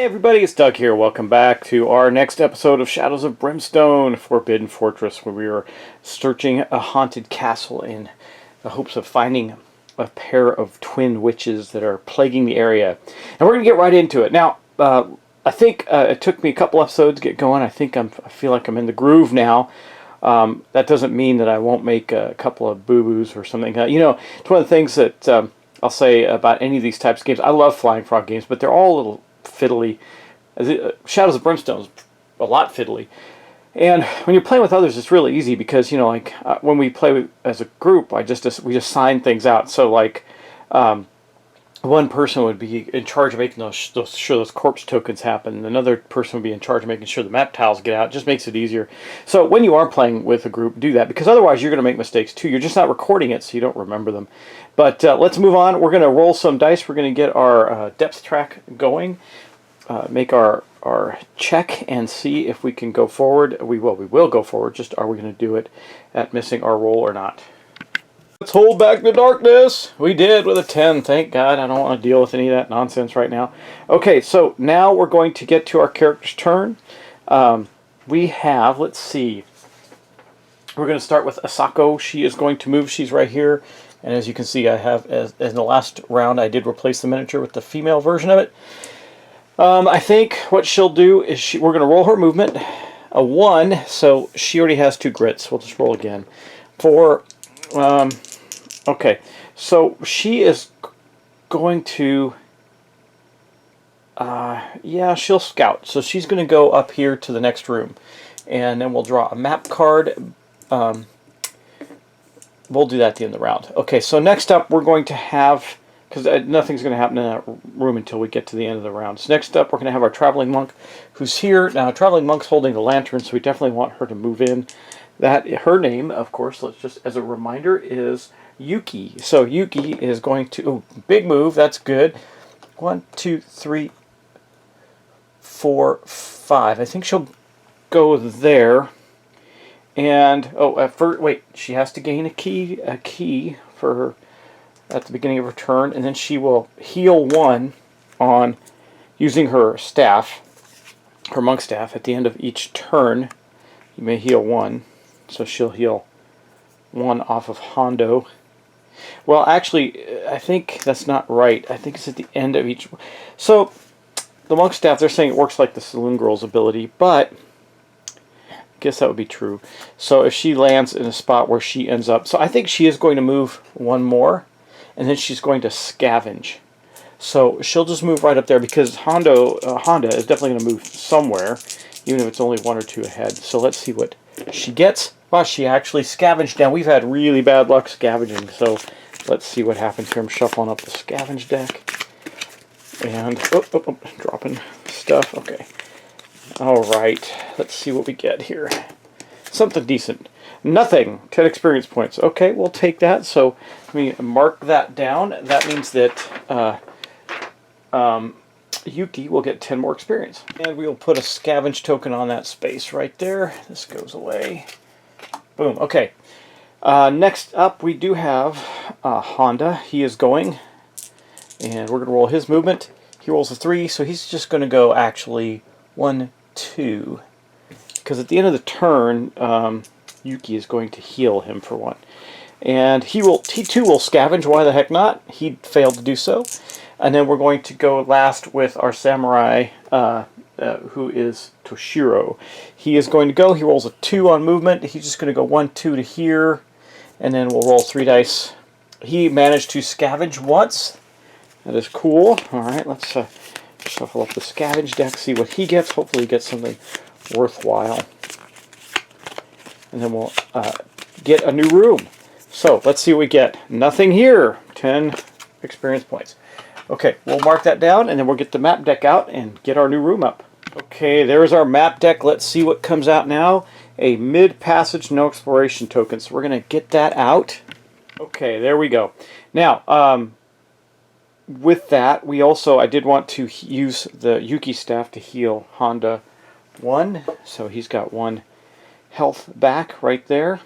Hey everybody, it's Doug here. Welcome back to our next episode of Shadows of Brimstone, Forbidden Fortress, where we are searching a haunted castle in the hopes of finding a pair of twin witches that are plaguing the area. And we're going to get right into it. Now, I think it took me a couple episodes to get going. I feel like I'm in the groove now. That doesn't mean that I won't make a couple of boo-boos or something. It's one of the things that I'll say about any of these types of games. I love Flying Frog games, but they're all a little fiddly. Shadows of Brimstone is a lot fiddly. And when you're playing with others, it's really easy because, when we play as a group, we just sign things out. So, one person would be in charge of making those corpse tokens happen. Another person would be in charge of making sure the map tiles get out. It just makes it easier. So when you are playing with a group, do that, because otherwise you're going to make mistakes too. You're just not recording it, so you don't remember them. But let's move on. We're going to roll some dice. We're going to get our depth track going, make our check, and see if we can go forward. We will go forward. Just are we going to do it at missing our roll or not? Let's hold back the darkness. We did with a 10. Thank God. I don't want to deal with any of that nonsense right now. Okay, so now we're going to get to our character's turn. We have, let's see. We're going to start with Asako. She is going to move. She's right here. And as you can see, I have, as in the last round, I did replace the miniature with the female version of it. I think what she'll do is we're going to roll her movement. A 1, so she already has 2 grits. We'll just roll again. Okay, so she is going to, she'll scout. So she's going to go up here to the next room. And then we'll draw a map card. We'll do that at the end of the round. Okay, so next up we're going to have, because nothing's going to happen in that room until we get to the end of the round. So next up we're going to have our traveling monk who's here. Now, traveling monk's holding the lantern, so we definitely want her to move in. Her name, of course, let's just, as a reminder, is Yuki. So Yuki is going to, big move, that's good. 1, 2, 3, 4, 5. I think she'll go there. And, wait, she has to gain a key for her at the beginning of her turn, and then she will heal 1 on using her staff, her monk staff, at the end of each turn. You may heal 1. So she'll heal 1 off of Hondo. Well, actually, I think that's not right. I think it's at the end of each. So the monk staff, they're saying it works like the Saloon Girl's ability, but I guess that would be true. So if she lands in a spot where she ends up, so I think she is going to move 1 more, and then she's going to scavenge. So she'll just move right up there because Honda is definitely going to move somewhere, even if it's only 1 or 2 ahead. So let's see what she gets. Well, she actually scavenged down. We've had really bad luck scavenging, so let's see what happens here. I'm shuffling up the scavenge deck. And, dropping stuff. Okay. Alright, let's see what we get here. Something decent. Nothing. 10 experience points. Okay, we'll take that. So let me mark that down. That means that Yuki will get 10 more experience. And we'll put a scavenge token on that space right there. This goes away. Boom. Okay. Next up, we do have Honda. He is going. And we're going to roll his movement. He rolls a 3, so he's just going to go actually 1, 2. Because at the end of the turn, Yuki is going to heal him for 1. And he too will scavenge. Why the heck not? He failed to do so. And then we're going to go last with our samurai, who is Toshiro. He is going to go. He rolls a 2 on movement. He's just going to go 1, 2 to here. And then we'll roll 3 dice. He managed to scavenge once. That is cool. Alright, let's shuffle up the scavenge deck, see what he gets. Hopefully he gets something worthwhile. And then we'll get a new room. So, let's see what we get. Nothing here. 10 experience points. Okay, we'll mark that down, and then we'll get the map deck out and get our new room up. Okay, there's our map deck. Let's see what comes out now. A mid-passage, no exploration token. So we're going to get that out. Okay, there we go. Now, with that, I did want to use the Yuki staff to heal Honda 1. So he's got 1 health back right there.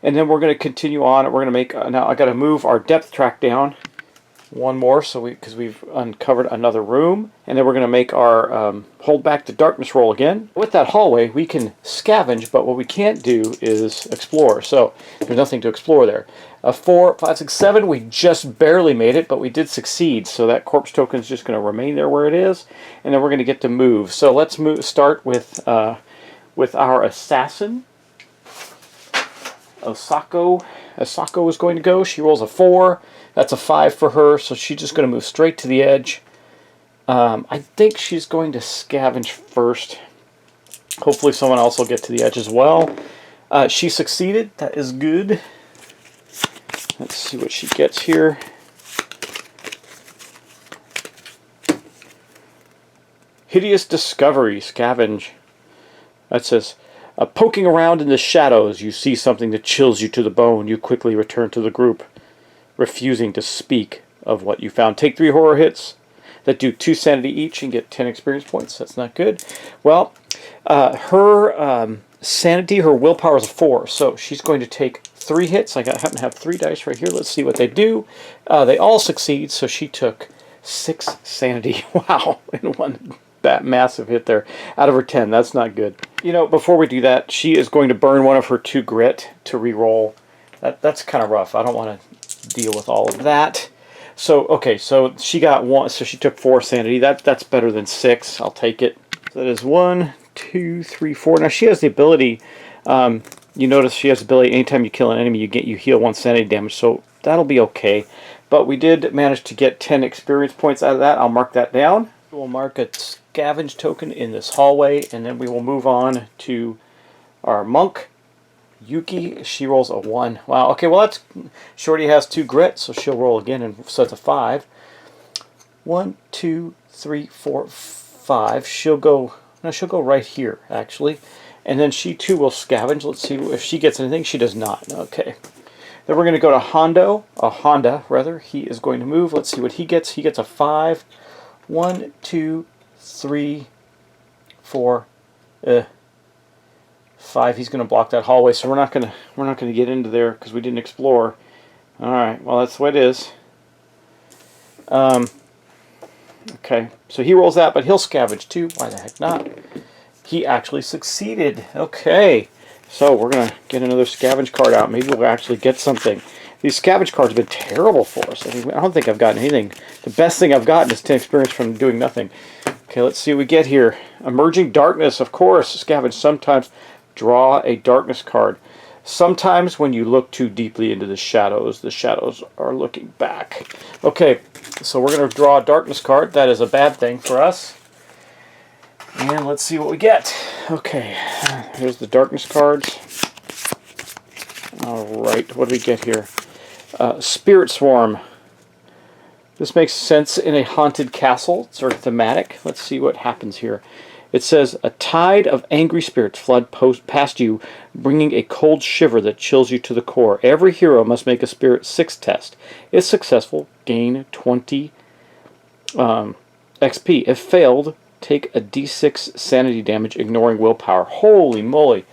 And then we're going to continue on. We're going to make, now I got to move our depth track down. One more, so because we've uncovered another room, and then we're going to make our hold back the darkness roll again. With that hallway, we can scavenge, but what we can't do is explore. So there's nothing to explore there. 4, 5, 6, 7. We just barely made it, but we did succeed. So that corpse token is just going to remain there where it is, and then we're going to get to move. So let's move. Start with our assassin. Osako is going to go. She rolls a 4. That's a 5 for her, so she's just going to move straight to the edge. I think she's going to scavenge first. Hopefully someone else will get to the edge as well. She succeeded. That is good. Let's see what she gets here. Hideous Discovery, scavenge. That says, poking around in the shadows, you see something that chills you to the bone. You quickly return to the group, refusing to speak of what you found. Take 3 horror hits that do 2 sanity each and get 10 experience points. That's not good. Well, her sanity, her willpower is a 4, so she's going to take 3 hits. I happen to have 3 dice right here. Let's see what they do. They all succeed, so she took 6 sanity. Wow, in one that massive hit there. Out of her 10, that's not good. You know, before we do that, she is going to burn one of her 2 grit to re-roll. That's kind of rough. I don't want to deal with all of that. So okay, so she got 1, so she took 4 sanity. That's better than 6. I'll take it. So that is 1, 2, 3, 4. Now she has the ability. You notice she has the ability. Anytime you kill an enemy, you heal 1 sanity damage. So that'll be okay. But we did manage to get 10 experience points out of that. I'll mark that down. We'll mark a scavenge token in this hallway, and then we will move on to our monk. Yuki, she rolls a 1. Wow, okay, well she already has 2 grit, so she'll roll again, and so it's a 5. 1, 2, 3, 4, 5. She'll go right here, actually. And then she too will scavenge. Let's see if she gets anything. She does not. Okay. Then we're going to go to Honda, rather. He is going to move. Let's see what he gets. He gets a 5. 1, 2, 3, 4, 5. He's going to block that hallway, so we're not going to get into there because we didn't explore. All right. Well, that's the way it is. Okay. So he rolls that, but he'll scavenge too. Why the heck not? He actually succeeded. Okay. So we're going to get another scavenge card out. Maybe we'll actually get something. These scavenge cards have been terrible for us. I don't think I've gotten anything. The best thing I've gotten is 10 experience from doing nothing. Okay, let's see what we get here. Emerging Darkness, of course. Scavenge. Sometimes draw a darkness card. Sometimes when you look too deeply into the shadows are looking back. Okay, so we're going to draw a darkness card. That is a bad thing for us. And let's see what we get. Okay, here's the darkness cards. Alright, what do we get here? Spirit Swarm. This makes sense in a haunted castle. It's sort of thematic. Let's see what happens here. It says, a tide of angry spirits flood past you, bringing a cold shiver that chills you to the core. Every hero must make a Spirit 6 test. If successful, gain 20 XP. If failed, take a d6 sanity damage, ignoring willpower. Holy moly.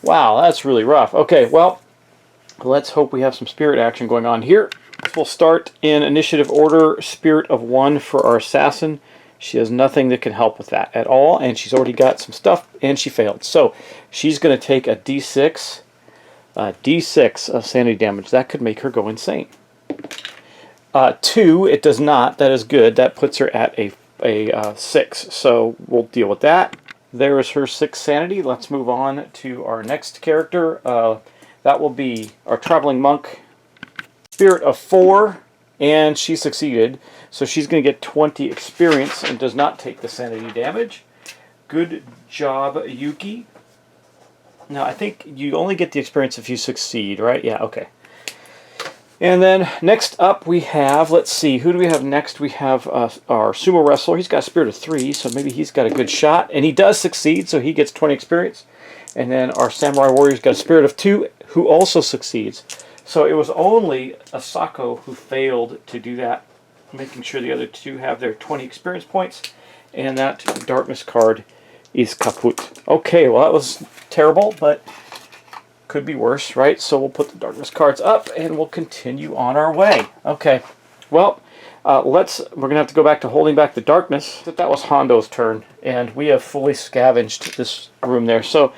Wow, that's really rough. Okay, well, let's hope we have some spirit action going on here. We'll start in initiative order. Spirit of 1 for our assassin. She has nothing that can help with that at all, and she's already got some stuff, and she failed. So she's going to take a d6 of sanity damage. That could make her go insane. 2, it does not. That is good. That puts her at a 6. So we'll deal with that. There is her 6 sanity. Let's move on to our next character. That will be our traveling monk. Spirit of 4, and she succeeded. So she's going to get 20 experience and does not take the sanity damage. Good job, Yuki. Now, I think you only get the experience if you succeed, right? Yeah, okay. And then next up we have, let's see, who do we have next? We have our sumo wrestler. He's got a spirit of 3, so maybe he's got a good shot. And he does succeed, so he gets 20 experience. And then our samurai warrior's got a spirit of 2, who also succeeds. So it was only Asako who failed to do that, making sure the other 2 have their 20 experience points. And that darkness card is kaput. Okay, well that was terrible, but could be worse, right? So we'll put the darkness cards up and we'll continue on our way. Okay, well, We're going to have to go back to holding back the darkness. That was Hondo's turn, and we have fully scavenged this room there. So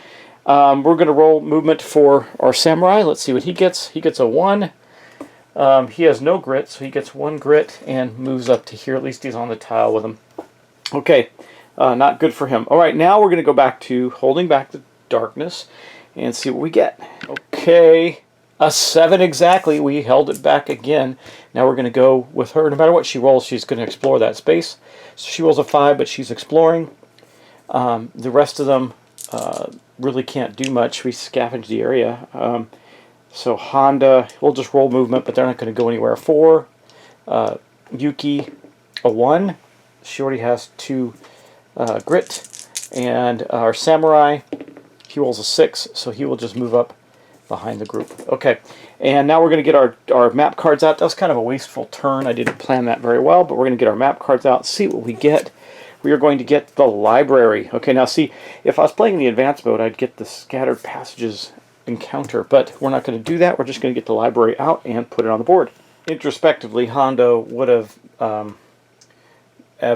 we're going to roll movement for our samurai. Let's see what he gets. He gets a 1. He has no grit, so he gets 1 grit and moves up to here. At least he's on the tile with him. Okay, not good for him. All right, now we're going to go back to holding back the darkness and see what we get. Okay, a 7 exactly. We held it back again. Now we're going to go with her. No matter what she rolls, she's going to explore that space. So she rolls a 5, but she's exploring. The rest of them really can't do much. We scavenged the area. So Honda, we'll just roll movement, but they're not going to go anywhere. 4. Yuki, a 1. She already has 2 grit. And our samurai, he rolls a 6, so he will just move up behind the group. Okay, and now we're going to get our map cards out. That was kind of a wasteful turn. I didn't plan that very well, but we're going to get our map cards out, see what we get. We are going to get the library. Okay, now see, if I was playing in the advanced mode, I'd get the scattered passages encounter, but we're not going to do that. We're just going to get the library out and put it on the board. Introspectively, Hondo would have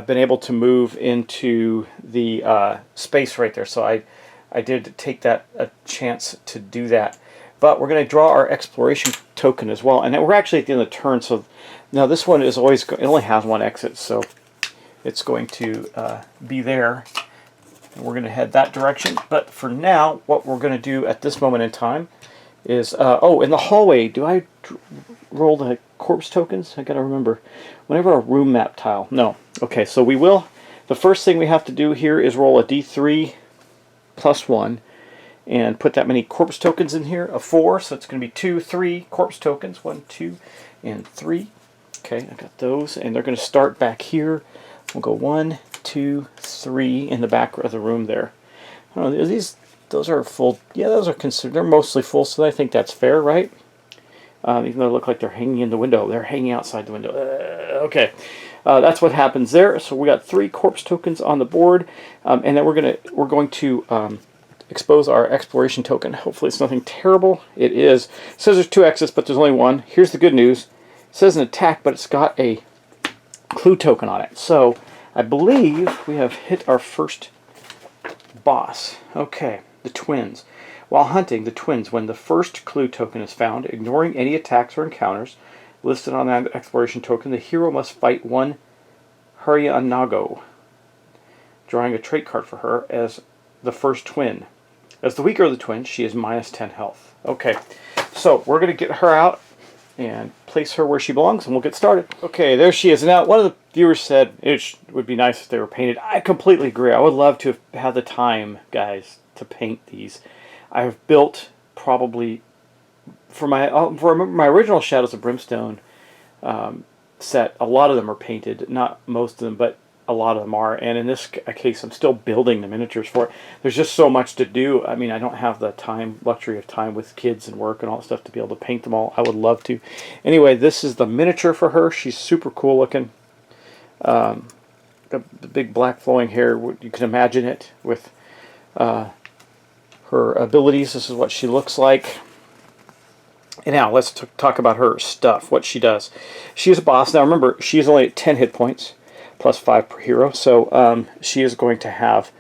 been able to move into the space right there, so I did take that a chance to do that. But we're going to draw our exploration token as well, and we're actually at the end of the turn. So now this one is always it only has 1 exit, so it's going to be there. And we're going to head that direction. But for now, what we're going to do at this moment in time is oh, in the hallway. Do I roll the corpse tokens? I got to remember. Whenever a room map tile. No. Okay, so we will. The first thing we have to do here is roll a d3 plus 1. And put that many corpse tokens in here, a 4, so it's going to be 2, 3 corpse tokens, 1, 2, and 3. Okay, I got those, and they're going to start back here. We'll go 1, 2, 3 in the back of the room there. I don't know, those are full. Yeah, those are considered. They're mostly full, so I think that's fair, right? Even though they look like they're hanging in the window, they're hanging outside the window. Okay, that's what happens there. So we got 3 corpse tokens on the board, and then we're going to expose our exploration token. Hopefully it's nothing terrible. It is. It says there's 2 exits, but there's only 1. Here's the good news. It says an attack, but it's got a clue token on it. So I believe we have hit our first boss. Okay, the twins. While hunting the twins, when the first clue token is found, ignoring any attacks or encounters listed on that exploration token, the hero must fight 1 Haryanago, drawing a trait card for her as the first twin. As the weaker of the twins, she is minus 10 health. Okay, so we're going to get her out and place her where she belongs, and we'll get started. Okay, there she is. Now, one of the viewers said it would be nice if they were painted. I completely agree. I would love to have the time, guys, to paint these. I have built probably, for my original Shadows of Brimstone set, a lot of them are painted. Not most of them, but a lot of them are, and in this case I'm still building the miniatures for it. There's just so much to do. I mean, I don't have the luxury of time with kids and work and all that stuff to be able to paint them all. I would love to. Anyway, this is the miniature for her. She's super cool looking. The big black flowing hair, you can imagine it with her abilities. This is what she looks like. And now let's talk about her stuff, what she does. She's a boss. Now remember, she's only at 10 hit points. Plus 5 per hero, so she is going to have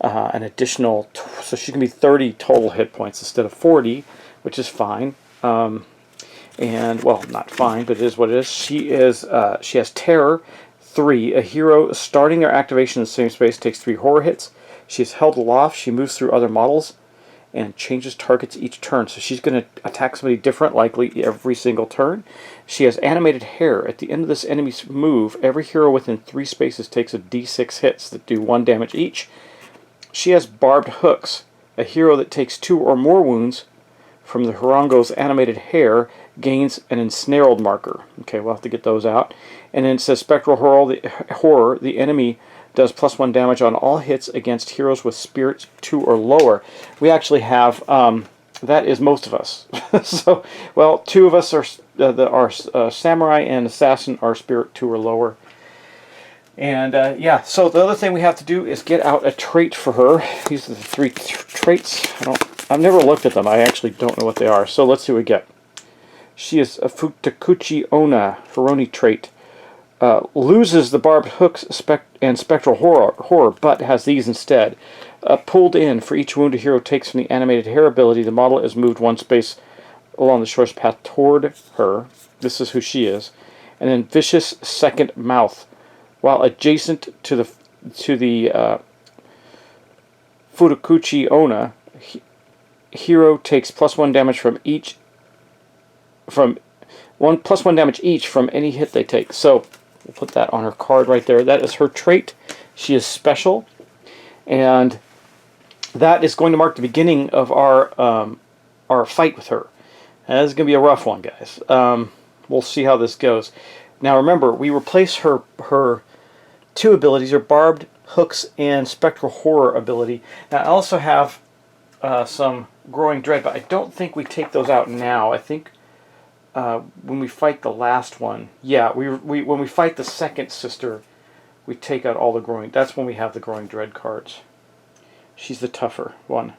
an additional, so she's going to be 30 total hit points instead of 40, which is fine. And, well, not fine, but it is what it is. She has Terror 3. A hero starting their activation in the same space takes 3 horror hits. She is held aloft. She moves through other models and changes targets each turn. So she's going to attack somebody different, likely every single turn. She has animated hair. At the end of this enemy's move, every hero within 3 spaces takes a d6 hits that do 1 damage each. She has barbed hooks. A hero that takes 2 or more wounds from the Harango's animated hair gains an ensnared marker. Okay, we'll have to get those out. And then it says Spectral Horror. The enemy does plus 1 damage on all hits against heroes with spirits 2 or lower. We actually have, that is most of us. So, well, 2 of us are samurai and assassin are spirit 2 or lower. And yeah, so the other thing we have to do is get out a trait for her. These are the 3 traits. I've never looked at them. I actually don't know what they are. So let's see what we get. She is a Futakuchi Onna, Feroni trait. loses the barbed hooks and spectral horror, but has these instead. Pulled in for each wound a hero takes from the animated hair ability, the model is moved one space along the shortest path toward her. This is who she is. And then vicious second mouth. While adjacent to the Futakuchi Onna, hero takes +1 damage from each +1 damage each from any hit they take. So we'll put that on her card right there. That is her trait. She is special, and that is going to mark the beginning of our fight with her. And this is going to be a rough one, guys. We'll see how this goes. Now remember, we replace her two abilities, her barbed hooks and spectral horror ability. Now I also have some growing dread, but I don't think we take those out now. I think when we fight the last one, yeah, when we fight the second sister, we take out all the growing. That's when we have the growing dread cards. She's the tougher one.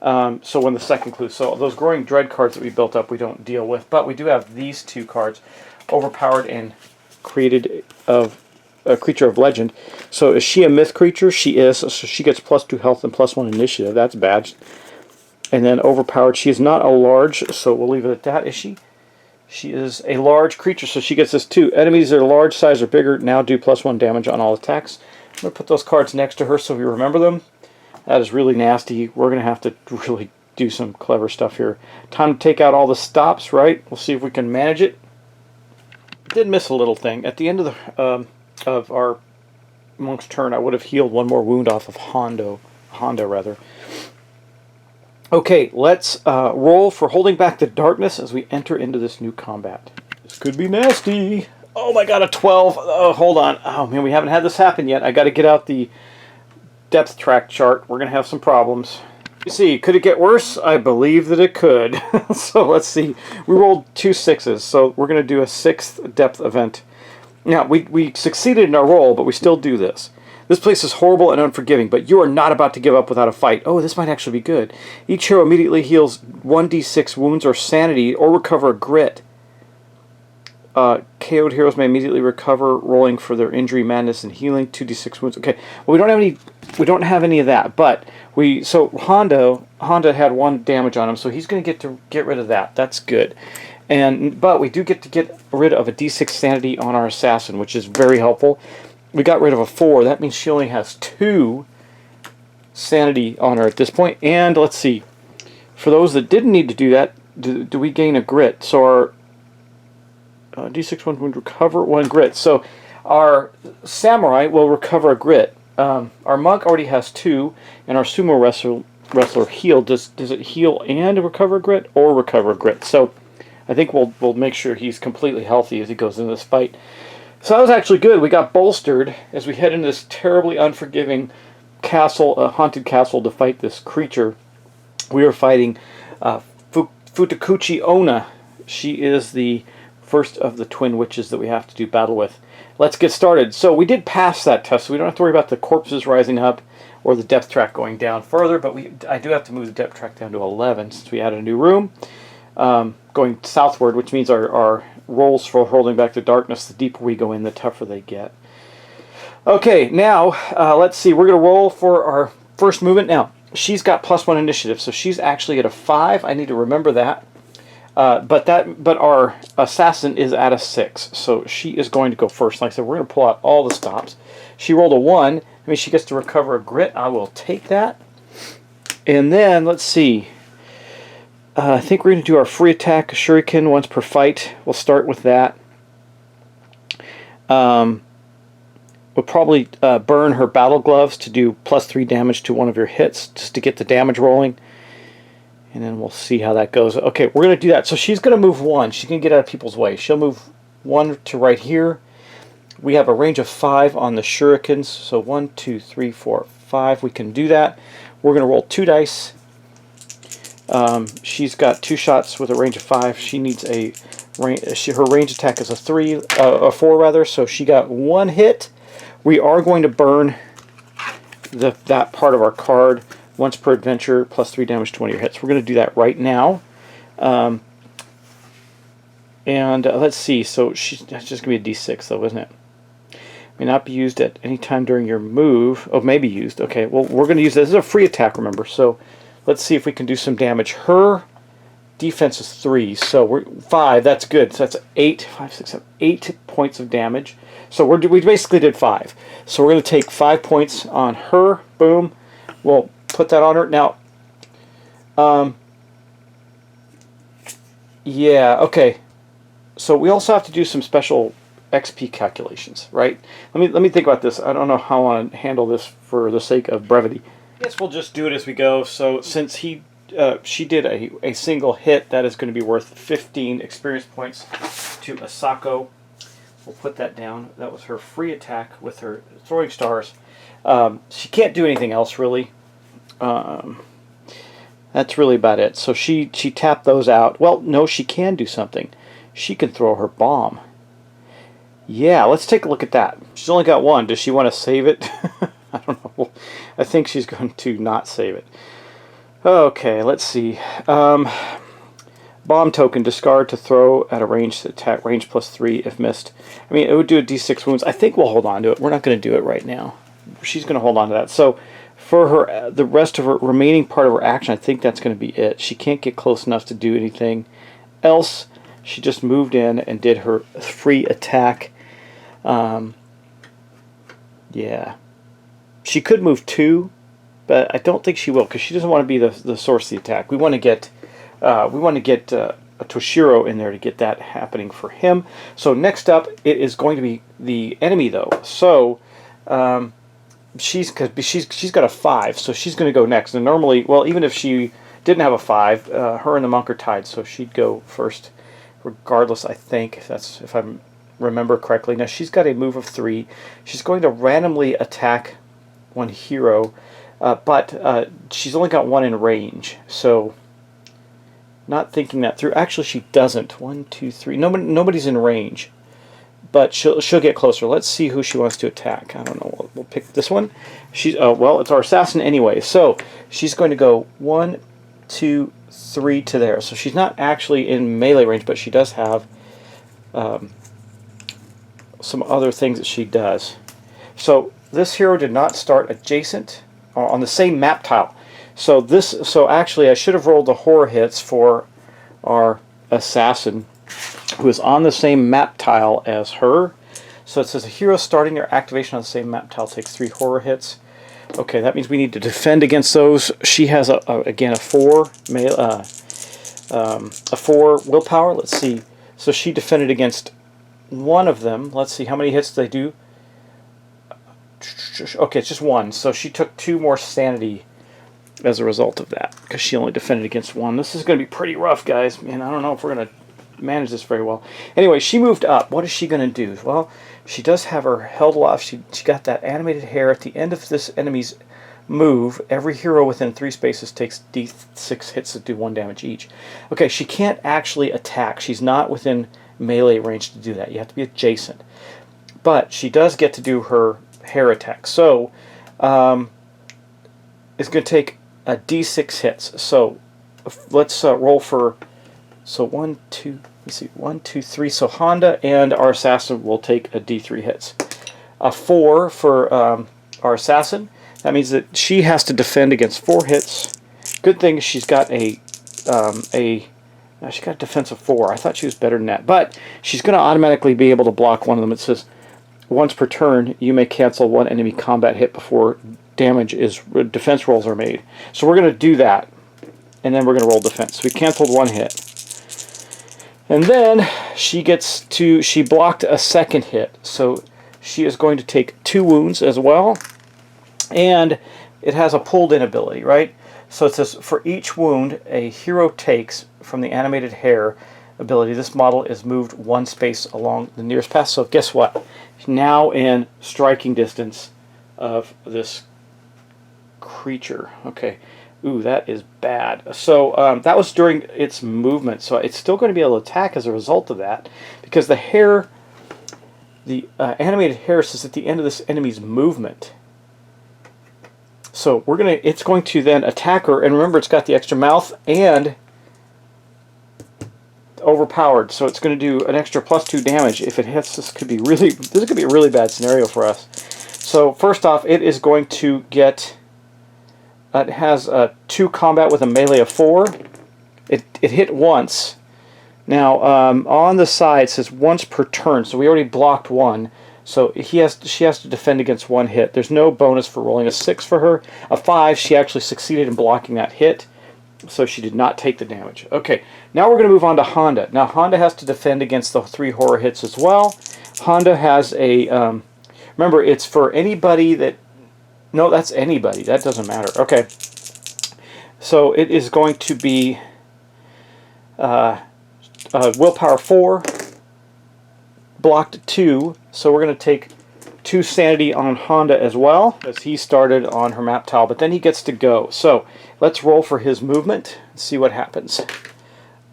So when the second clue, so those growing dread cards that we built up, we don't deal with, but we do have these two cards, overpowered and created of a creature of legend. So is she a myth creature? She is. So she gets +2 health and +1 initiative. That's bad. And then overpowered. She is not a large, so we'll leave it at that. Is she? She is a large creature, so she gets this too. Enemies that are large size or bigger now do +1 damage on all attacks. I'm going to put those cards next to her so we remember them. That is really nasty. We're going to have to really do some clever stuff here. Time to take out all the stops, right? We'll see if we can manage it. Did miss a little thing. At the end of our monk's turn, I would have healed one more wound off of Honda rather. Okay, let's roll for holding back the darkness as we enter into this new combat. This could be nasty. Oh my god, a 12. Oh, hold on. Oh man, we haven't had this happen yet. I got to get out the depth track chart. We're going to have some problems. You see, could it get worse? I believe that it could. So let's see. We rolled 2 6s, so we're going to do a 6th depth event. Now, we succeeded in our roll, but we still do this. This place is horrible and unforgiving, but you are not about to give up without a fight. Oh, this might actually be good. Each hero immediately heals 1d6 wounds or sanity, or recover a grit. KO'd heroes may immediately recover, rolling for their injury, madness, and healing. 2d6 wounds. Okay, well, we don't have any of that, but so Honda had 1 damage on him, so he's going to get rid of that. That's good. But we do get to get rid of a d6 sanity on our assassin, which is very helpful. We got rid of a 4. That means she only has 2 sanity on her at this point. And let's see, for those that didn't need to do that, do we gain a grit? So our d6 1 would recover 1 grit. So our samurai will recover a grit. Our monk already has 2, and our sumo wrestler healed. Does it heal and recover a grit, or recover a grit? So I think we'll make sure he's completely healthy as he goes into this fight. So that was actually good. We got bolstered as we head into this terribly unforgiving castle, haunted castle, to fight this creature. We are fighting Futakuchi Onna. She is the first of the twin witches that we have to do battle with. Let's get started. So we did pass that test, so we don't have to worry about the corpses rising up or the depth track going down further, but I do have to move the depth track down to 11 since we added a new room. Going southward, which means our rolls for holding back the darkness, the deeper we go in, the tougher they get. Okay, now let's see. We're going to roll for our first movement. Now, she's got +1 initiative, so she's actually at a 5. I need to remember that. But our assassin is at a 6, so she is going to go first. Like I said, we're going to pull out all the stops. She rolled a 1. I mean, she gets to recover a grit. I will take that. And then, let's see. I think we're going to do our free attack shuriken once per fight. We'll start with that. We'll probably burn her battle gloves to do +3 damage to one of your hits, just to get the damage rolling. And then we'll see how that goes. Okay, we're going to do that. So she's going to move 1. She can get out of people's way. She'll move 1 to right here. We have a range of 5 on the shurikens. So 1, 2, 3, 4, 5. We can do that. We're going to roll 2 dice. She's got 2 shots with a range of 5. She needs a her range attack is a 4 rather. So she got 1 hit. We are going to burn that part of our card once per adventure, +3 damage to one of your hits. We're going to do that right now. And let's see, so that's just going to be a d6 though, isn't it? May not be used at any time during your move. Oh, may be used. Okay, well, we're going to use this. This is a free attack, remember. So let's see if we can do some damage. Her defense is 3, so we're 5. That's good. So that's 8, 5, 6, 7, 8 points of damage. So we basically did 5. So we're going to take 5 points on her. Boom. We'll put that on her. Now, yeah, okay. So we also have to do some special XP calculations, right? Let me think about this. I don't know how I want to handle this for the sake of brevity. I guess we'll just do it as we go. So since she did a single hit, that is going to be worth 15 experience points to Asako. We'll put that down. That was her free attack with her throwing stars. She can't do anything else really. That's really about it. So she tapped those out. Well, no, she can do something. She can throw her bomb. Yeah, let's take a look at that. She's only got 1. Does she want to save it? I don't know. I think she's going to not save it. Okay, let's see. Bomb token, discard to throw at a ranged attack, range +3 if missed. I mean, it would do a d6 wounds. I think we'll hold on to it. We're not going to do it right now. She's going to hold on to that. So for her, the rest of her remaining part of her action, I think that's going to be it. She can't get close enough to do anything else. She just moved in and did her free attack. Yeah. She could move 2, but I don't think she will because she doesn't want to be the source of the attack. We want to get a Toshiro in there to get that happening for him. So next up, it is going to be the enemy though. So she's got a 5, so she's going to go next. And normally, well, even if she didn't have a 5, her and the monk are tied, so she'd go first, regardless. I think if I remember correctly. Now she's got a move of 3. She's going to randomly attack one hero, but she's only got 1 in range. So not thinking that through. Actually, she doesn't. 1, 2, 3. Nobody's in range, but she'll get closer. Let's see who she wants to attack. I don't know. We'll pick this one. She's well, it's our assassin anyway. So she's going to go 1, 2, 3 to there. So she's not actually in melee range, but she does have some other things that she does. So this hero did not start adjacent or on the same map tile. So actually I should have rolled the horror hits for our assassin who is on the same map tile as her. So it says a hero starting their activation on the same map tile takes 3 horror hits. Okay, that means we need to defend against those. She has again a 4 willpower. Let's see. So she defended against one of them. Let's see how many hits they do. Okay, it's just 1. So she took 2 more sanity as a result of that because she only defended against 1. This is going to be pretty rough, guys. Man, I don't know if we're going to manage this very well. Anyway, she moved up. What is she going to do? Well, she does have her held aloft. She got that animated hair at the end of this enemy's move. Every hero within 3 spaces takes d6 hits that do 1 damage each. Okay, she can't actually attack. She's not within melee range to do that. You have to be adjacent. But she does get to do her hair attack. So it's going to take a d6 hits. So let's roll for 1, 2. Let's see, 1, 2, 3. So Honda and our assassin will take a d3 hits. A 4 for our assassin. That means that she has to defend against 4 hits. Good thing she's got she got a defense of 4. I thought she was better than that. But she's going to automatically be able to block one of them. It says, once per turn, you may cancel 1 enemy combat hit before defense rolls are made. So we're going to do that. And then we're going to roll defense. So we canceled 1 hit. And then she blocked a 2nd hit. So she is going to take 2 wounds as well. And it has a pulled in ability, right? So it says, for each wound a hero takes from the animated hair ability, this model is moved 1 space along the nearest path. So guess what? Now in striking distance of this creature. Okay. Ooh, that is bad. So that was during its movement. So it's still going to be able to attack as a result of that, because the hair, the animated hair says at the end of this enemy's movement. So it's going to then attack her, and remember, it's got the extra mouth and overpowered, so it's going to do an extra +2 damage. If it hits, this could be a really bad scenario for us. So first off, it is going to get. It has 2 combat with a melee of 4. It hit once. Now on the side it says once per turn, so we already blocked 1. So she has to defend against 1 hit. There's no bonus for rolling a 6 for her. A 5, she actually succeeded in blocking that hit, so she did not take the damage. Okay, now we're going to move on to Honda. Now Honda has to defend against the 3 horror hits as well. Honda has a, remember it's for anybody that, no, that's anybody. That doesn't matter. Okay, so it is going to be willpower 4, blocked 2, so we're going to take 2 sanity on Honda as well, as he started on her map tile, but then he gets to go. So let's roll for his movement and see what happens.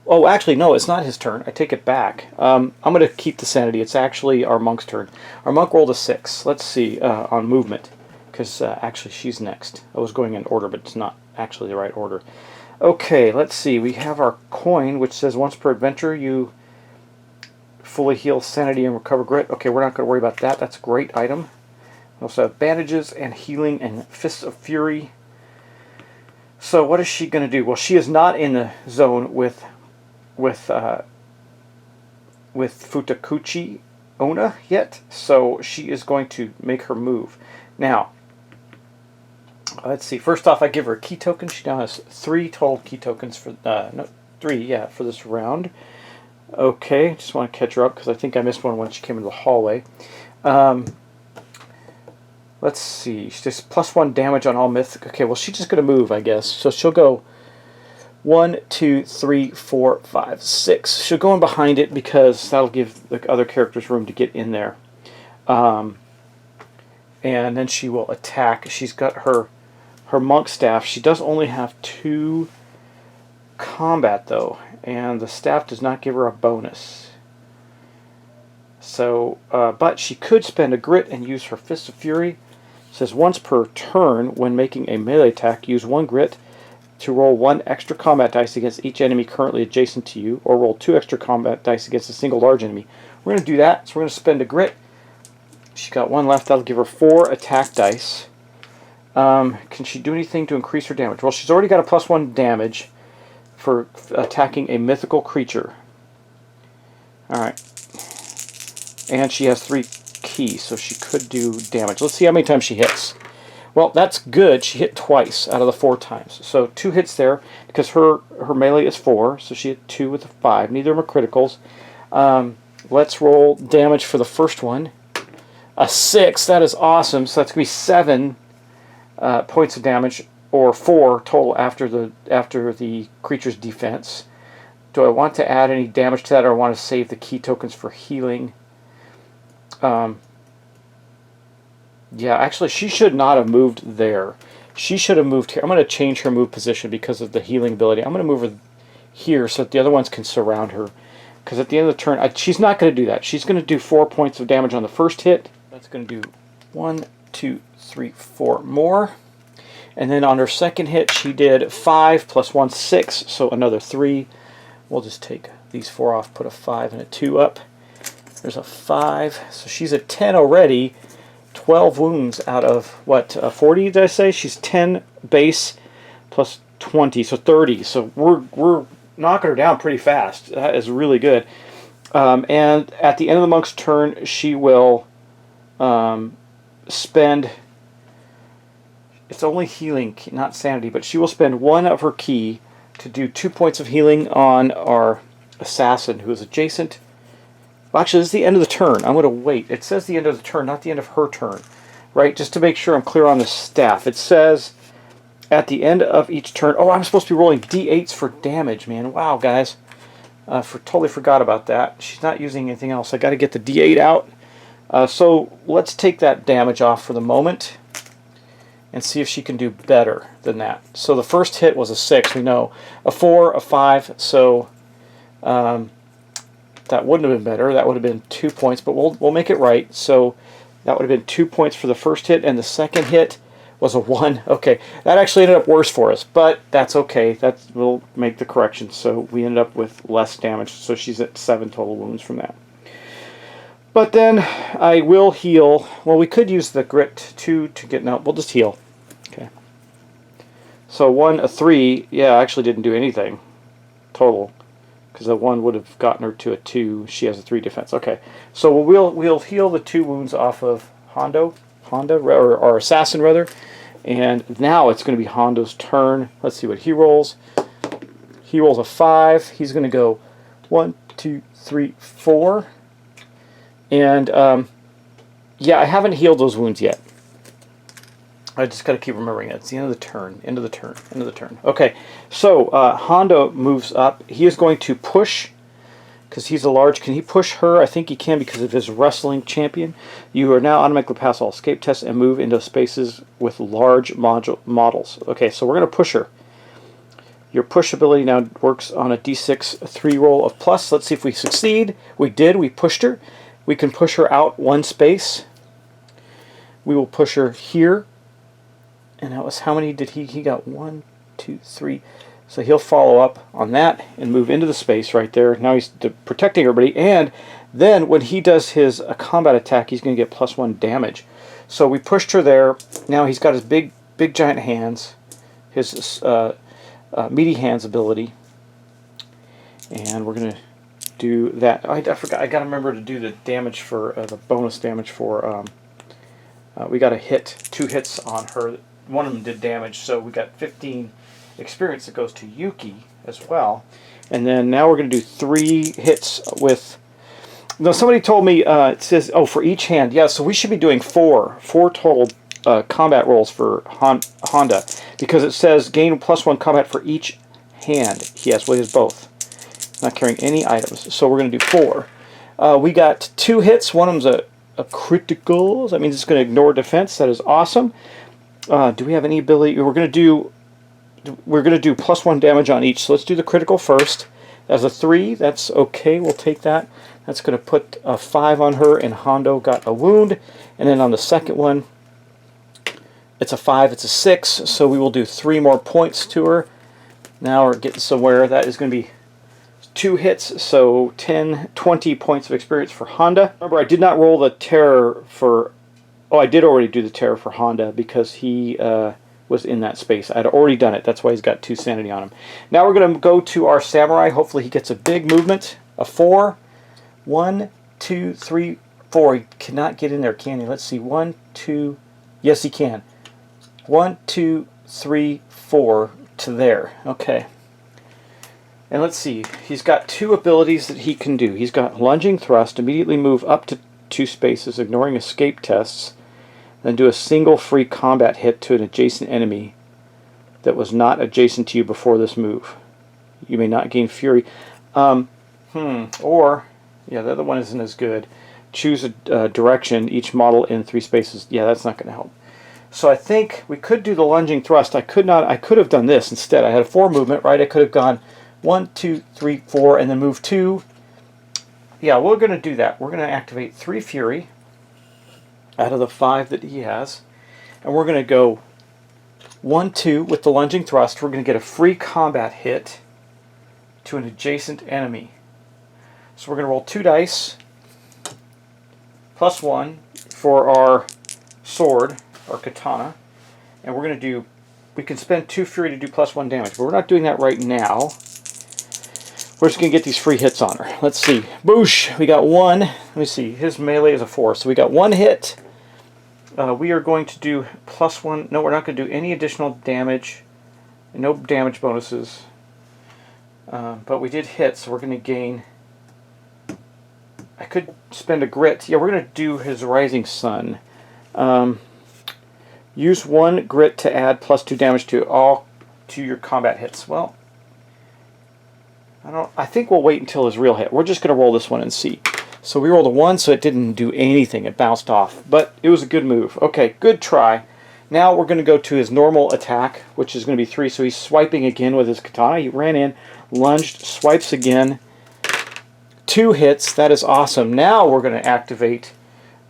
Oh, actually, no, it's not his turn. I take it back. I'm going to keep the sanity. It's actually our monk's turn. Our monk rolled a 6. Let's see on movement, because actually she's next. I was going in order, but it's not actually the right order. Okay, let's see. We have our coin, which says once per adventure you fully heal sanity and recover grit. Okay, we're not going to worry about that. That's a great item. We also have bandages and healing and fists of fury. So what is she going to do? Well, she is not in the zone with Futakuchi Onna yet, so she is going to make her move. Now, let's see. First off, I give her a key token. She now has 3 total key tokens for no, 3, yeah, for this round. Okay, just want to catch her up because I think I missed one when she came into the hallway. Let's see. She does +1 damage on all mythic. Okay, well she's just going to move, I guess. So she'll go 1, 2, 3, 4, 5, 6. She'll go in behind it because that'll give the other characters room to get in there. And then she will attack. She's got her monk staff. She does only have 2 combat though, and the staff does not give her a bonus. So, but she could spend a grit and use her Fist of Fury. It says once per turn, when making a melee attack, use 1 grit to roll 1 extra combat dice against each enemy currently adjacent to you, or roll 2 extra combat dice against a single large enemy. We're going to do that, so we're going to spend a grit. She's got 1 left. That'll give her 4 attack dice. Can she do anything to increase her damage? Well, she's already got a +1 damage for attacking a mythical creature. Alright. And she has 3 keys, so she could do damage. Let's see how many times she hits. Well, that's good. She hit twice out of the 4 times. So 2 hits there, because her melee is 4, so she hit 2 with a 5. Neither of them are criticals. Let's roll damage for the first one. A 6, that is awesome. So that's going to be 7 points of damage, or 4 total after the creature's defense. Do I want to add any damage to that, or I want to save the key tokens for healing? Yeah, actually, she should not have moved there. She should have moved here. I'm going to change her move position because of the healing ability. I'm going to move her here so that the other ones can surround her. Because at the end of the turn, she's not going to do that. She's going to do 4 points of damage on the first hit. That's going to do 1, 2, 3, 4 more. And then on her second hit, she did 5 plus 1, 6. So another 3. We'll just take these 4 off, put a 5 and a 2 up. There's a 5. So she's at 10 already. 12 wounds out of, what, 40 did I say? She's 10 base plus 20, so 30. So we're knocking her down pretty fast. That is really good. And at the end of the monk's turn, she will spend, it's only healing, not sanity, but she will spend 1 of her key to do 2 points of healing on our assassin who is adjacent. Well, actually, this is the end of the turn. I'm going to wait. It says the end of the turn, not the end of her turn. Right? Just to make sure I'm clear on the staff. It says at the end of each turn... Oh, I'm supposed to be rolling D8s for damage, man. Wow, guys. Totally forgot about that. She's not using anything else. I got to get the D8 out. So let's take that damage off for the moment and see if she can do better than that. So the first hit was a 6, we know. A 4, a 5, so... that wouldn't have been better. That would have been 2 points, but we'll make it right. So that would have been 2 points for the first hit, and the second hit Was a 1. Okay, that actually ended up worse for us, but that's okay. We'll make the correction. So we ended up with less damage. So she's at 7 total wounds from that. But then I will heal. Well, we could use the grit 2 to get... No, we'll just heal. Okay. So 1, a 3. Yeah, I actually didn't do anything total, because a 1 would have gotten her to a 2. She has a 3 defense. Okay, so we'll heal the 2 wounds off of Honda, or Assassin rather, and now it's going to be Hondo's turn. Let's see what he rolls. He rolls a 5. He's going to go 1, 2, 3, 4. And, yeah, I haven't healed those wounds yet. I just got to keep remembering it. It's the end of the turn, end of the turn, end of the turn. Okay, so Hondo moves up. He is going to push, because he's a large. Can he push her? I think he can because of his wrestling champion. You are now automatically pass all escape tests and move into spaces with large models. Okay, so we're going to push her. Your push ability now works on a d6 3 roll of plus. Let's see if we succeed. We did. We pushed her. We can push her out 1 space. We will push her here. And that was how many did he? He got 1, 2, 3. So he'll follow up on that and move into the space right there. Now he's protecting everybody. And then when he does his combat attack, he's going to get +1 damage. So we pushed her there. Now he's got his big giant hands, his meaty hands ability. And we're going to do that. I forgot. I got to remember to do the damage for the bonus damage for. We got to hit 2 hits on her. One of them did damage, so we got 15 experience that goes to Yuki as well. And then now we're going to do 3 hits with. No, somebody told me it says for each hand. Yeah, so we should be doing 4 total combat rolls for Honda, because it says gain +1 combat for each hand. Yes, well, he has both. Not carrying any items, so we're going to do 4. We got 2 hits. One of them's a critical. That means it's going to ignore defense. That is awesome. Do we have any ability? We're going to do +1 damage on each. So let's do the critical first. As a 3, that's okay. We'll take that. That's going to put a 5 on her, and Hondo got a wound. And then on the second one, it's a 5. It's a 6. So we will do 3 more points to her. Now we're getting somewhere. That is going to be 2 hits, so 10, 20 points of experience for Honda. Remember, I did not roll the terror for... Oh, I did already do the terror for Honda because he was in that space. I'd already done it. That's why he's got 2 sanity on him. Now we're going to go to our samurai. Hopefully he gets a big movement. A 4. 1, 2, 3, 4. He cannot get in there, can he? Let's see. 1, 2... Yes, he can. 1, 2, 3, 4 to there. Okay. And let's see, he's got 2 abilities that he can do. He's got lunging thrust, immediately move up to 2 spaces, ignoring escape tests, then do a single free combat hit to an adjacent enemy that was not adjacent to you before this move. You may not gain fury. Or, yeah, the other one isn't as good. Choose a direction, each model in 3 spaces. Yeah, that's not going to help. So I think we could do the lunging thrust. I could have done this instead. I had a 4 movement, right? I could have gone 1, 2, 3, 4, and then move 2. Yeah, we're going to do that. We're going to activate 3 Fury out of the 5 that he has. And we're going to go 1, 2 with the lunging thrust. We're going to get a free combat hit to an adjacent enemy. So we're going to roll 2 dice, +1 for our sword, our katana. And we're going to do, we can spend 2 Fury to do +1 damage. But we're not doing that right now. We're just going to get these free hits on her. Let's see. Boosh! We got 1. Let me see. His melee is a 4. So we got 1 hit. We are going to do +1. No, we're not going to do any additional damage. No damage bonuses. But we did hit, so we're going to gain... I could spend a grit. Yeah, we're going to do his Rising Sun. Use 1 grit to add +2 damage to your combat hits. Well... I think we'll wait until his real hit. We're just going to roll this one and see. So we rolled a 1, so it didn't do anything. It bounced off. But it was a good move. Okay, good try. Now we're going to go to his normal attack, which is going to be 3. So he's swiping again with his katana. He ran in, lunged, swipes again. 2 hits. That is awesome. Now we're going to activate,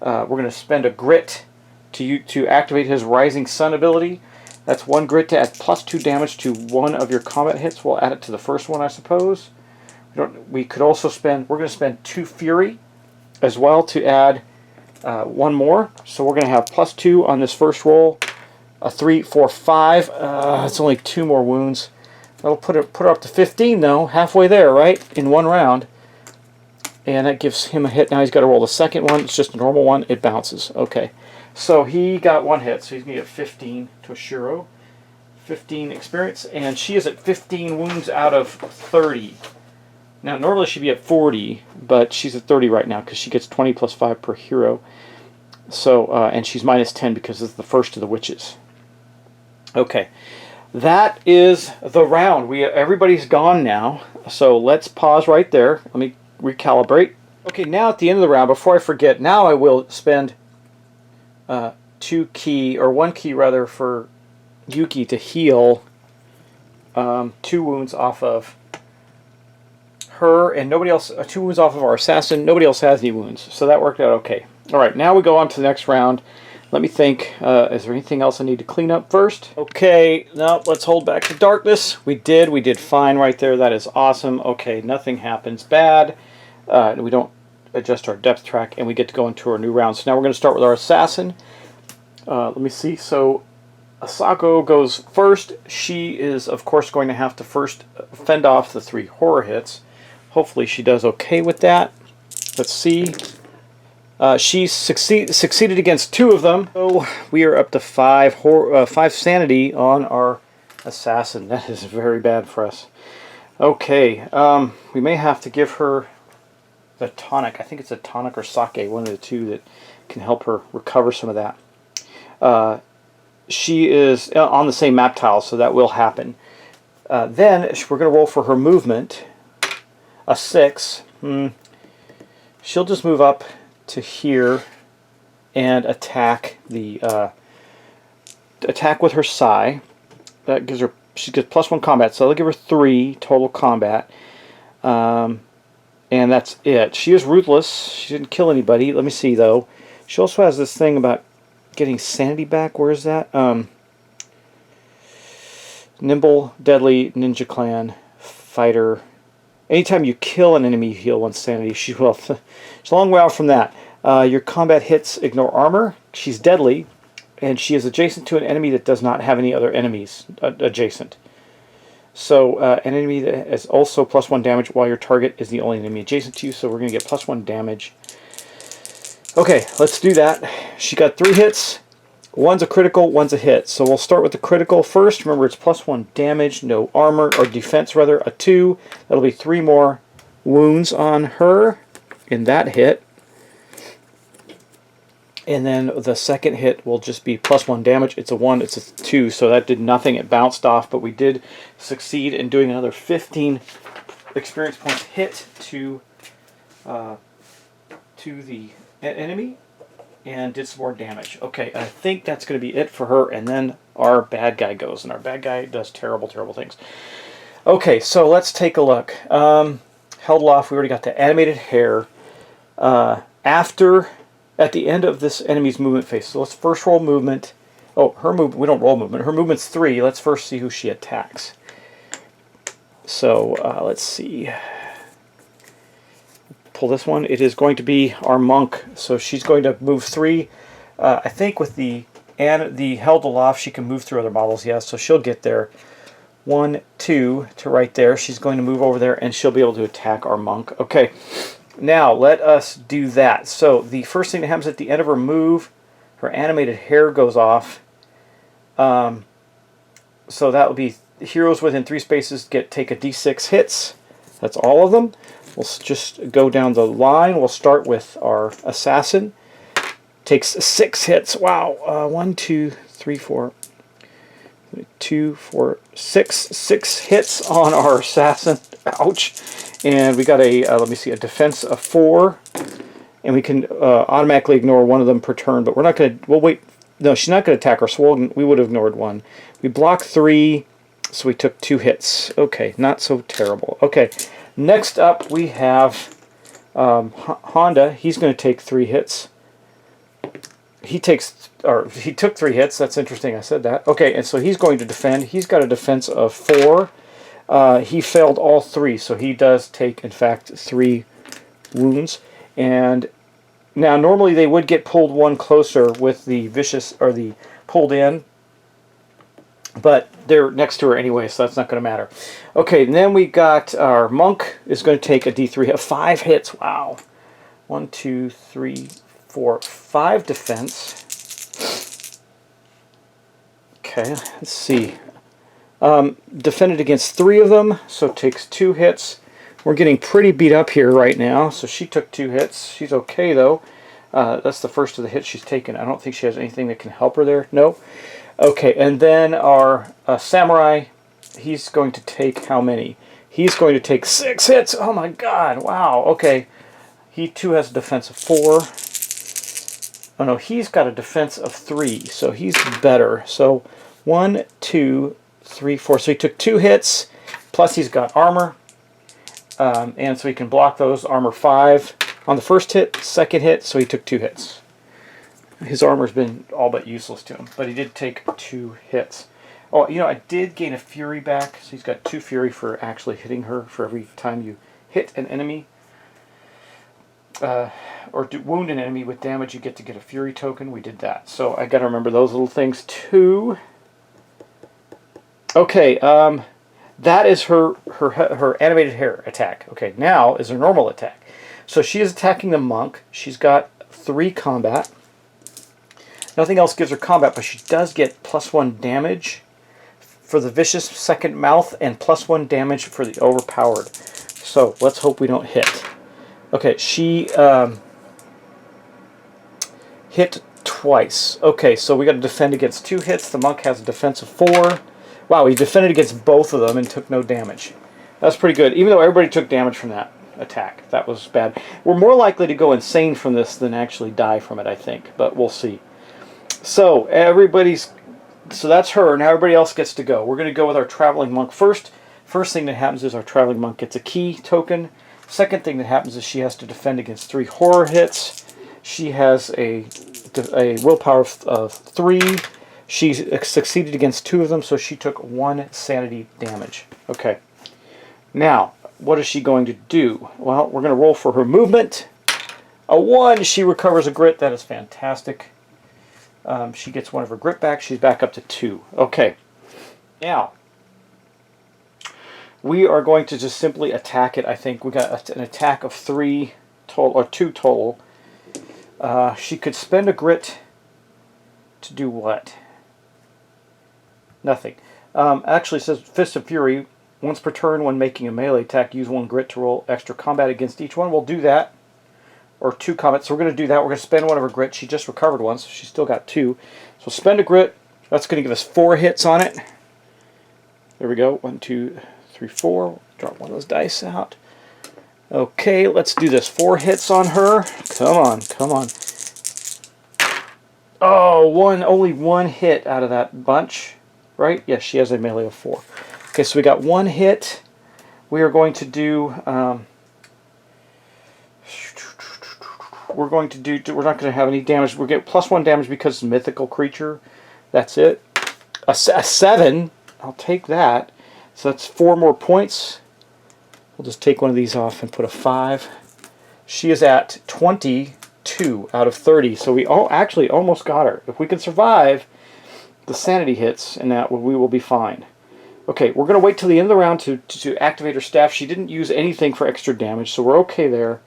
we're going to spend a grit to activate his Rising Sun ability. That's 1 grit to add +2 damage to one of your combat hits. We'll add it to the first one, I suppose. We could also spend, we're going to spend 2 Fury as well to add 1 more. So we're going to have +2 on this first roll. A 3, 4, 5. It's only 2 more wounds. That'll put her up to 15 though, halfway there, right? In 1 round. And that gives him a hit. Now he's got to roll the second one. It's just a normal one. It bounces. Okay. So he got 1 hit. So he's going to get 15 to Shiro. 15 experience. And she is at 15 wounds out of 30. Now normally she'd be at 40, but she's at 30 right now because she gets 20 plus 5 per hero. So, and she's minus 10 because it's the first of the witches. Okay. That is the round. Everybody's gone now. So let's pause right there. Let me recalibrate. Okay, now at the end of the round, before I forget, now I will spend 1 key rather, for Yuki to heal 2 wounds off of her, and nobody else, 2 wounds off of our assassin. Nobody else has any wounds, so that worked out okay. Alright, now we go on to the next round. Let me think, is there anything else I need to clean up first? Okay, now let's hold back the darkness. We did fine right there. That is awesome. Okay, nothing happens bad. We don't adjust our depth track, and we get to go into our new round. So now we're going to start with our assassin. Let me see. So Asako goes first. She is, of course, going to have to first fend off the 3 horror hits. Hopefully she does okay with that. Let's see. She succeeded against 2 of them. So we are up to 5 sanity on our assassin. That is very bad for us. Okay, we may have to give her the tonic. I think it's a tonic or sake, one of the 2 that can help her recover some of that. She is on the same map tile, so that will happen. Then we're going to roll for her movement. A 6. She'll just move up to here and attack attack with her sai. That gives her, she gets +1 combat, so that'll give her 3 total combat. And that's it. She is ruthless. She didn't kill anybody. Let me see though. She also has this thing about getting sanity back. Where is that? Nimble, deadly, ninja clan, fighter. Anytime you kill an enemy, you heal 1 sanity. She's a long way off from that. Your combat hits ignore armor. She's deadly, and she is adjacent to an enemy that does not have any other enemies adjacent. So an enemy that is also +1 damage while your target is the only enemy adjacent to you. So we're going to get +1 damage. Okay, let's do that. She got 3 hits. 1's a critical, 1's a hit. So we'll start with the critical first. Remember, it's +1 damage, no armor, or defense rather. A 2. That'll be 3 more wounds on her in that hit. And then the second hit will just be +1 damage. It's a 1, it's a 2, so that did nothing. It bounced off, but we did succeed in doing another 15 experience points hit to the enemy, and did some more damage. Okay, I think that's going to be it for her, and then our bad guy goes, and our bad guy does terrible, terrible things. Okay, so let's take a look. Held off, we already got the animated hair. At the end of this enemy's movement phase, so let's first roll movement. Oh, her movement, we don't roll movement. Her movement's 3. Let's first see who she attacks. So, let's see. Pull this one. It is going to be our monk. So she's going to move 3. I think with the held aloft, she can move through other models. Yeah, so she'll get there. 1, 2 to right there. She's going to move over there, and she'll be able to attack our monk. Okay, now let us do that. So the first thing that happens at the end of her move, her animated hair goes off. So that will be heroes within 3 spaces take a d6 hits. That's all of them. We'll just go down the line. We'll start with our assassin. Takes 6 hits. Wow. 1, 2, 3, 4. 2, 4, 6. 6 hits on our assassin. Ouch. And we got a, let me see, a defense of 4. And we can automatically ignore 1 of them per turn. But we're not going to, we'll wait. No, she's not going to attack her, so we would have ignored 1. We blocked 3, so we took 2 hits. Okay, not so terrible. Okay, next up we have Honda. He's going to take 3 hits. he took 3 hits. That's interesting. I said that. Okay, and so he's going to defend. He's got a defense of 4. He failed all 3, so he does take, in fact, 3 wounds. And now, normally they would get pulled 1 closer with the vicious, or the pulled in, but they're next to her anyway, so that's not going to matter. Okay, and then we got our monk is going to take a D3 of 5 hits. Wow. 1, 2, 3, 4, 5 defense. Okay, let's see. Defended against 3 of them, so takes 2 hits. We're getting pretty beat up here right now, so she took 2 hits. She's okay, though. That's the first of the hits she's taken. I don't think she has anything that can help her there. No. Okay, and then our samurai, he's going to take how many? He's going to take 6 hits. Oh my god, wow. Okay, he too has a defense of 4. Oh no, he's got a defense of 3, so he's better. So 1, 2, 3, 4. So he took 2 hits, plus he's got armor. And so he can block those. Armor 5 on the first hit, second hit, so he took 2 hits. His armor's been all but useless to him, but he did take 2 hits. Oh, you know, I did gain a fury back, so he's got 2 fury for actually hitting her for every time you hit an enemy. Or wound an enemy with damage, you get to get a fury token. We did that. So I got to remember those little things too. Okay, that is her animated hair attack. Okay, now is her normal attack. So she is attacking the monk. She's got 3 combat. Nothing else gives her combat, but she does get +1 damage for the vicious second mouth and +1 damage for the overpowered. So let's hope we don't hit. Okay, she hit twice. Okay, so we got to defend against 2 hits. The monk has a defense of 4. Wow, he defended against both of them and took no damage. That's pretty good, even though everybody took damage from that attack. That was bad. We're more likely to go insane from this than actually die from it, I think, but we'll see. So that's her. Now everybody else gets to go. We're going to go with our traveling monk first. First thing that happens is our traveling monk gets a key token. Second thing that happens is she has to defend against 3 horror hits. She has a willpower of 3. She succeeded against 2 of them, so she took 1 sanity damage. Okay. Now, what is she going to do? Well, we're going to roll for her movement. A 1, she recovers a grit. That is fantastic. She gets 1 of her grit back. She's back up to 2. Okay. Now, we are going to just simply attack it. I think we got an attack of 3 total, or 2 total. She could spend a grit to do what? Nothing. Actually, it says Fist of Fury. Once per turn, when making a melee attack, use 1 grit to roll extra combat against each one. We'll do that. Or 2 combat. So we're going to do that. We're going to spend 1 of her grit. She just recovered 1, so she's still got 2. So spend a grit. That's going to give us 4 hits on it. There we go. 1, 2, 3, 4. Drop 1 of those dice out. Okay, let's do this. 4 hits on her. Come on, come on. Oh, only 1 hit out of that bunch. Right? Yes, she has a melee of 4. Okay, so we got 1 hit. We are going to do... we're not going to have any damage. We'll get +1 damage because it's a mythical creature. That's it. A 7. I'll take that. So that's 4 more points. We'll just take 1 of these off and put a 5. She is at 22 out of 30. So we actually almost got her. If we can survive the sanity hits, and that we will be fine. Okay, we're going to wait till the end of the round to activate her staff. She didn't use anything for extra damage, so we're okay there.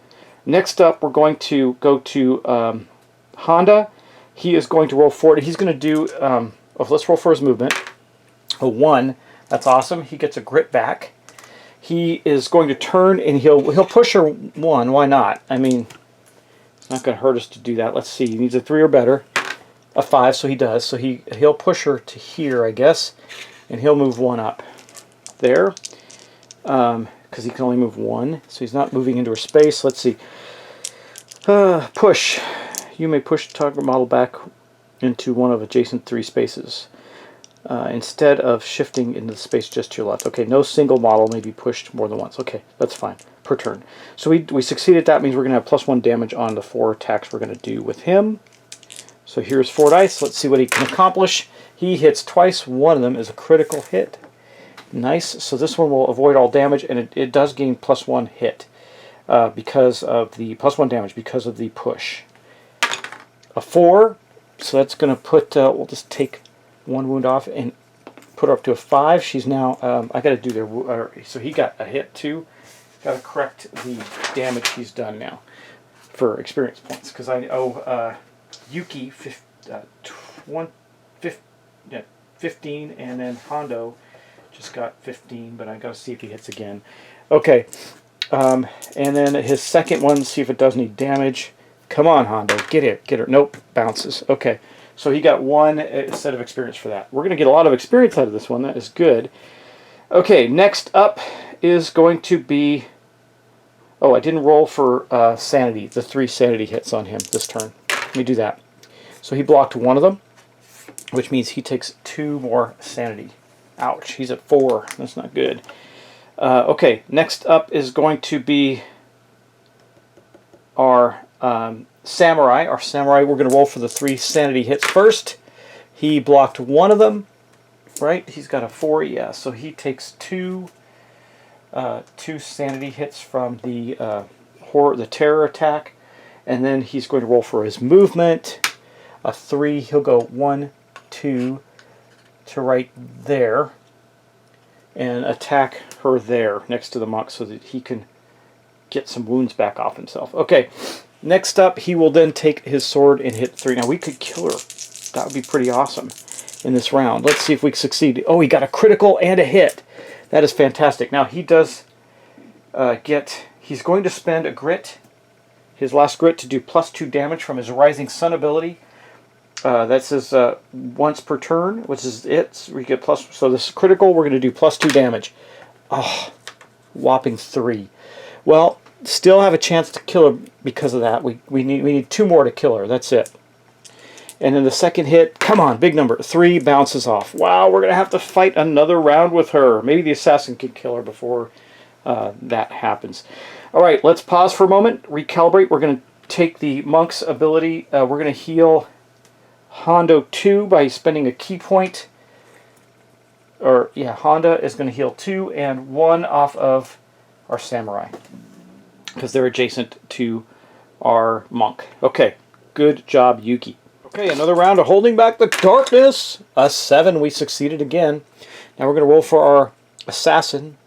Next up, we're going to go to Honda. He is going to roll for it. He's going to do... let's roll for his movement. A 1. That's awesome. He gets a grit back. He is going to turn, and he'll push her 1. Why not? I mean, it's not going to hurt us to do that. Let's see. He needs a 3 or better. A 5, so he does. So he'll push her to here, I guess, and he'll move 1 up there. Because he can only move 1, so he's not moving into her space. Let's see. Push. You may push the target model back into one of adjacent 3 spaces instead of shifting into the space just to your left. Okay, no single model may be pushed more than once. Okay, that's fine. Per turn. So we succeeded. That means we're going to have +1 damage on the 4 attacks we're going to do with him. So here's 4 dice. Let's see what he can accomplish. He hits twice. One of them is a critical hit. Nice. So this one will avoid all damage, and it does gain +1 hit because of the +1 damage because of the push. A 4. So that's going to put, we'll just take 1 wound off and put her up to a 5. She's now, I got to do their, so he got a hit too. Got to correct the damage he's done now for experience points, because I owe Yuki 15, and then Hondo just got 15, but I got to see if he hits again. Okay, and then his second one, see if it does any damage. Come on, Hondo, get it, get her. Nope, bounces. Okay, so he got 1 set of experience for that. We're going to get a lot of experience out of this one. That is good. Okay, next up is going to be... Oh, I didn't roll for sanity, the 3 sanity hits on him this turn. Let me do that. So he blocked 1 of them, which means he takes 2 more sanity. Ouch, he's at 4. That's not good. Okay, next up is going to be our samurai. Our samurai, we're going to roll for the 3 sanity hits first. He blocked 1 of them, right? He's got a 4, yeah, so he takes 2 sanity hits from the terror attack, and then he's going to roll for his movement. A 3, he'll go 1, 2 to right there, and attack her there next to the monk so that he can get some wounds back off himself. Okay, next up he will then take his sword and hit 3. Now we could kill her. That would be pretty awesome in this round. Let's see if we succeed. Oh, he got a critical and a hit. That is fantastic. Now he does he's going to spend a grit, his last grit, to do +2 damage from his Rising Sun ability. That says once per turn, which is it. We get so this is critical, we're going to do +2 damage. Oh, whopping 3. Well, still have a chance to kill her because of that. We need 2 more to kill her. That's it. And then the second hit, come on, big number, 3 bounces off. Wow, we're going to have to fight another round with her. Maybe the assassin can kill her before that happens. All right, let's pause for a moment, recalibrate. We're going to take the monk's ability. We're going to heal Hondo 2 by spending a key point. Or, yeah, Honda is going to heal 2 and 1 off of our samurai, because they're adjacent to our monk. Okay, good job, Yuki. Okay, another round of holding back the darkness. A 7, we succeeded again. Now we're going to roll for our assassin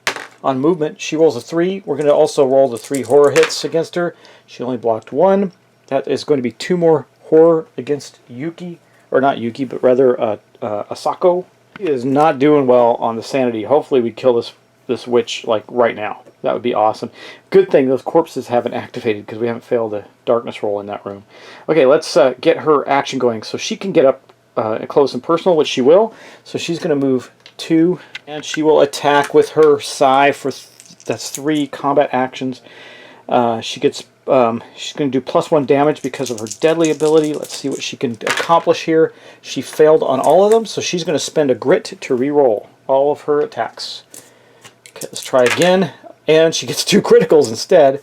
on movement. She rolls a 3. We're going to also roll the 3 horror hits against her. She only blocked 1. That is going to be 2 more horror against Yuki, or not Yuki, but rather Asako. He is not doing well on the sanity. Hopefully we kill this witch like right now. That would be awesome. Good thing those corpses haven't activated, because we haven't failed a darkness roll in that room. Okay, let's get her action going so she can get up close and personal, which she will. So she's going to move 2, and she will attack with her sai for that's 3 combat actions. She's going to do +1 damage because of her deadly ability. Let's see what she can accomplish here. She failed on all of them, so she's going to spend a grit to re-roll all of her attacks. Okay, let's try again. And she gets 2 criticals instead.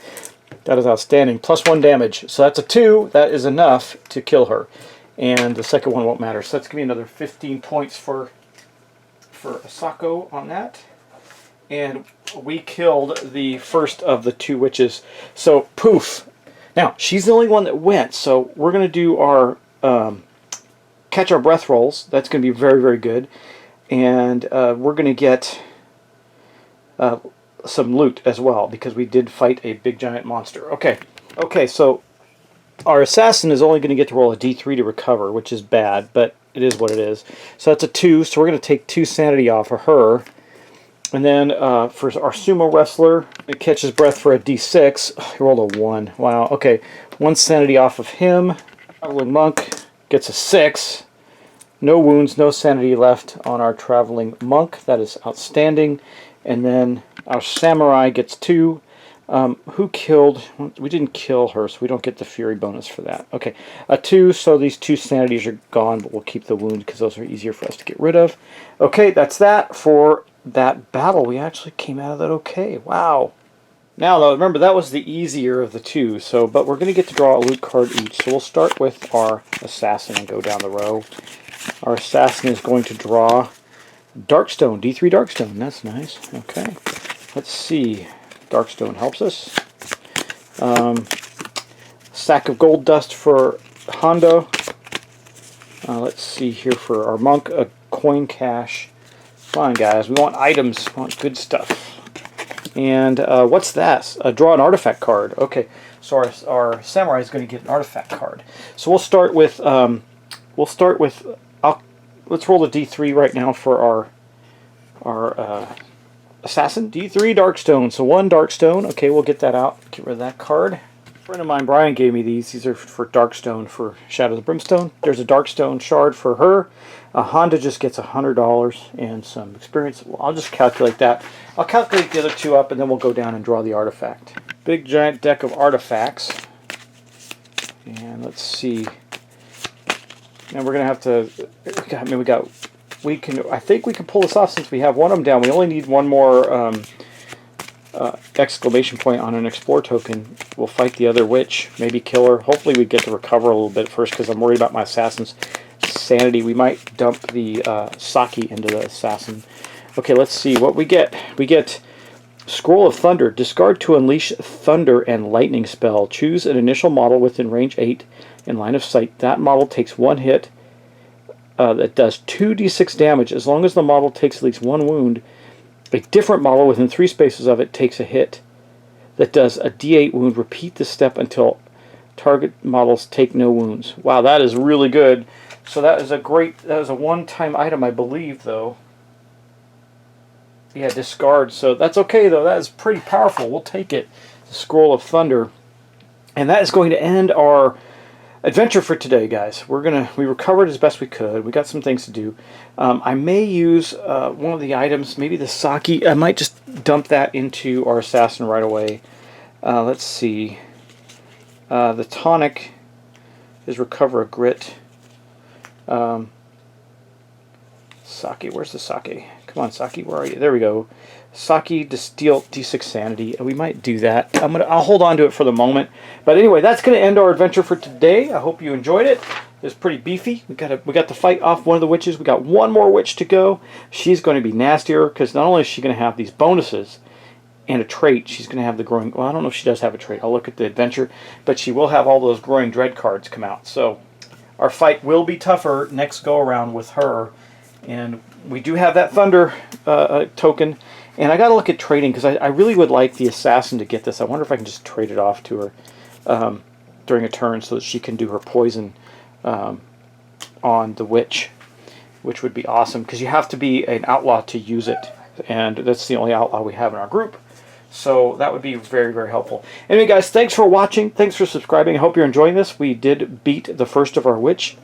That is outstanding. +1 damage. So that's a 2. That is enough to kill her. And the second one won't matter. So that's going to be another 15 points for Asako on that. And we killed the first of the 2 witches. So, poof. Now, she's the only one that went. So we're going to do our catch our breath rolls. That's going to be very, very good. And we're going to get... some loot as well, because we did fight a big giant monster. Okay, so our assassin is only going to get to roll a d3 to recover, which is bad, but it is what it is. So that's a 2, so we're going to take 2 sanity off of her. And then for our sumo wrestler, it catches breath for a d6. Oh, he rolled a 1. Wow, okay. 1 sanity off of him. Traveling monk gets a 6. No wounds, no sanity left on our traveling monk. That is outstanding. And then our samurai gets 2. Who killed? We didn't kill her, so we don't get the fury bonus for that. Okay, a 2, so these 2 sanities are gone, but we'll keep the wound because those are easier for us to get rid of. Okay, that's that for that battle. We actually came out of that okay. Wow. Now, though, remember that was the easier of the two. So, but we're going to get to draw a loot card each. So we'll start with our assassin and go down the row. Our assassin is going to draw Darkstone, D3 Darkstone. That's nice. Okay. Let's see. Darkstone helps us. Sack of gold dust for Honda. Let's see here for our monk, a coin cache. Come on, guys. We want items. We want good stuff. And what's that? Draw an artifact card. Okay. So our samurai is going to get an artifact card. So we'll start with let's roll a D3 right now for our assassin. D3 Darkstone. So 1 Darkstone. Okay, we'll get that out. Get rid of that card. A friend of mine, Brian, gave me these. These are for Darkstone for Shadows of Brimstone. There's a Darkstone shard for her. Honda just gets $100 and some experience. Well, I'll just calculate that. I'll calculate the other two up, and then we'll go down and draw the artifact. Big giant deck of artifacts. And let's see. And we're gonna have to. I think we can pull this off since we have one of them down. We only need one more exclamation point on an explore token. We'll fight the other witch, maybe kill her. Hopefully we get to recover a little bit first because I'm worried about my assassin's sanity. We might dump the sake into the assassin. Okay, let's see what we get. We get Scroll of Thunder. Discard to unleash thunder and lightning spell. Choose an initial model within range 8 in line of sight. That model takes 1 hit that does 2d6 damage. As long as the model takes at least 1 wound, a different model within 3 spaces of it takes a hit that does a d8 wound. Repeat this step until target models take no wounds. Wow, that is really good. So that is a one-time item, I believe, though. Yeah, discard. So that's okay, though. That is pretty powerful. We'll take it. The Scroll of Thunder. And that is going to end our adventure for today, guys. We recovered as best we could. We got some things to do. I may use one of the items, maybe the sake. I might just dump that into our assassin right away. Let's see. The tonic is recover a grit. Sake, where's the sake? Come on, sake, where are you? There we go. Sake to steal D6 sanity. We might do that. I'll hold on to it for the moment. But anyway, that's going to end our adventure for today. I hope you enjoyed it. It was pretty beefy. We got to fight off one of the witches. We got one more witch to go. She's going to be nastier because not only is she going to have these bonuses and a trait, she's going to have the growing. Well, I don't know if she does have a trait. I'll look at the adventure, but she will have all those growing dread cards come out. So our fight will be tougher next go around with her. And we do have that thunder token. And I got to look at trading because I really would like the assassin to get this. I wonder if I can just trade it off to her during a turn so that she can do her poison on the witch, which would be awesome because you have to be an outlaw to use it. And that's the only outlaw we have in our group. So that would be very, very helpful. Anyway, guys, thanks for watching. Thanks for subscribing. I hope you're enjoying this. We did beat the first of our witches,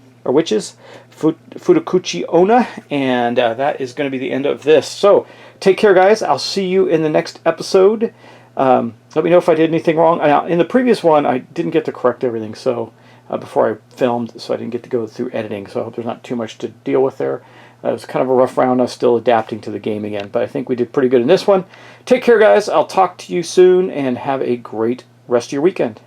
Futakuchi Onna, and that is going to be the end of this. So take care, guys. I'll see you in the next episode. Let me know if I did anything wrong. In the previous one, I didn't get to correct everything before I filmed, so I didn't get to go through editing. So I hope there's not too much to deal with there. It was kind of a rough round. I was still adapting to the game again, but I think we did pretty good in this one. Take care, guys. I'll talk to you soon, and have a great rest of your weekend.